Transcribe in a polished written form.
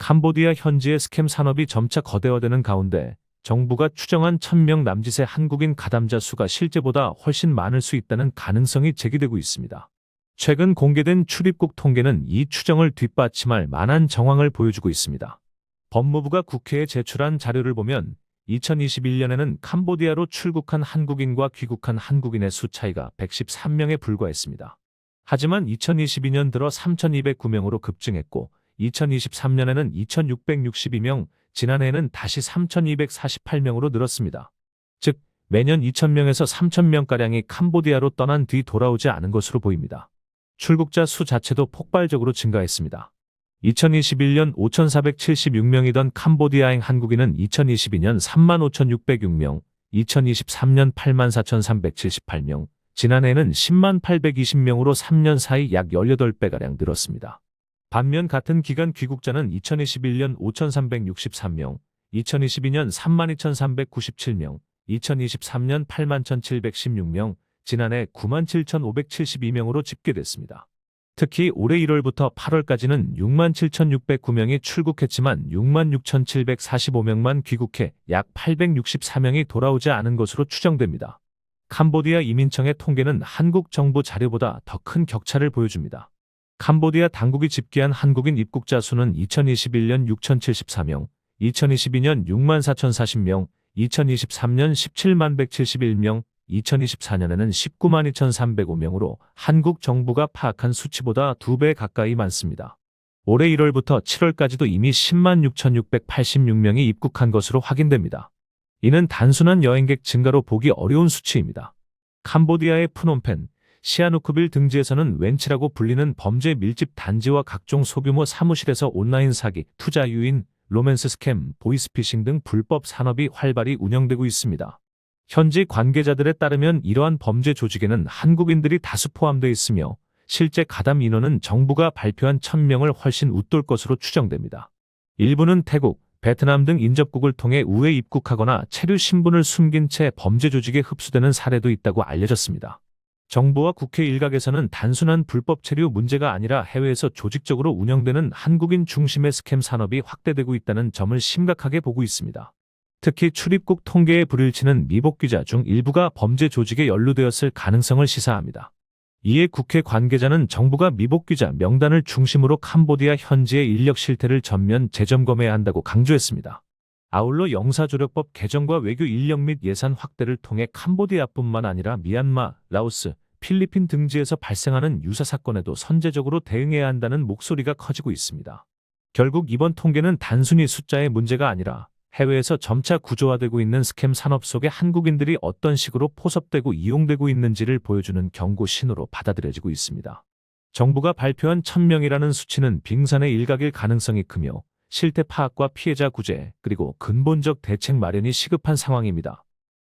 캄보디아 현지의 스캠 산업이 점차 거대화되는 가운데 정부가 추정한 1000명 남짓의 한국인 가담자 수가 실제보다 훨씬 많을 수 있다는 가능성이 제기되고 있습니다. 최근 공개된 출입국 통계는 이 추정을 뒷받침할 만한 정황을 보여주고 있습니다. 법무부가 국회에 제출한 자료를 보면 2021년에는 캄보디아로 출국한 한국인과 귀국한 한국인의 수 차이가 113명에 불과했습니다. 하지만 2022년 들어 3,209명으로 급증했고 2023년에는 2,662명, 지난해에는 다시 3,248명으로 늘었습니다. 즉, 매년 2,000명에서 3,000명가량이 캄보디아로 떠난 뒤 돌아오지 않은 것으로 보입니다. 출국자 수 자체도 폭발적으로 증가했습니다. 2021년 5,476명이던 캄보디아행 한국인은 2022년 35,606명, 2023년 84,378명, 지난해에는 10820명으로 3년 사이 약 18배가량 늘었습니다. 반면 같은 기간 귀국자는 2021년 5,363명, 2022년 32,397명, 2023년 81,716명, 지난해 97,572명으로 집계됐습니다. 특히 올해 1월부터 8월까지는 67,609명이 출국했지만 66,745명만 귀국해 약 864명이 돌아오지 않은 것으로 추정됩니다. 캄보디아 이민청의 통계는 한국 정부 자료보다 더 큰 격차를 보여줍니다. 캄보디아 당국이 집계한 한국인 입국자 수는 2021년 6,074명, 2022년 64,040명, 2023년 171,171명, 2024년에는 192,2,305명으로 한국 정부가 파악한 수치보다 2배 가까이 많습니다. 올해 1월부터 7월까지도 이미 106,686명이 입국한 것으로 확인됩니다. 이는 단순한 여행객 증가로 보기 어려운 수치입니다. 캄보디아의 프놈펜, 시아누쿠빌 등지에서는 웬치라고 불리는 범죄 밀집 단지와 각종 소규모 사무실에서 온라인 사기, 투자 유인, 로맨스 스캠, 보이스피싱 등 불법 산업이 활발히 운영되고 있습니다. 현지 관계자들에 따르면 이러한 범죄 조직에는 한국인들이 다수 포함되어 있으며 실제 가담 인원은 정부가 발표한 1,000명을 훨씬 웃돌 것으로 추정됩니다. 일부는 태국, 베트남 등 인접국을 통해 우회 입국하거나 체류 신분을 숨긴 채 범죄 조직에 흡수되는 사례도 있다고 알려졌습니다. 정부와 국회 일각에서는 단순한 불법 체류 문제가 아니라 해외에서 조직적으로 운영되는 한국인 중심의 스캠 산업이 확대되고 있다는 점을 심각하게 보고 있습니다. 특히 출입국 통계에 불일치는 미복귀자 중 일부가 범죄 조직에 연루되었을 가능성을 시사합니다. 이에 국회 관계자는 정부가 미복귀자 명단을 중심으로 캄보디아 현지의 인력 실태를 전면 재점검해야 한다고 강조했습니다. 아울러 영사조력법 개정과 외교 인력 및 예산 확대를 통해 캄보디아뿐만 아니라 미얀마, 라오스, 필리핀 등지에서 발생하는 유사 사건에도 선제적으로 대응해야 한다는 목소리가 커지고 있습니다. 결국 이번 통계는 단순히 숫자의 문제가 아니라 해외에서 점차 구조화되고 있는 스캠 산업 속에 한국인들이 어떤 식으로 포섭되고 이용되고 있는지를 보여주는 경고 신호로 받아들여지고 있습니다. 정부가 발표한 1,000명이라는 수치는 빙산의 일각일 가능성이 크며 실태 파악과 피해자 구제, 그리고 근본적 대책 마련이 시급한 상황입니다.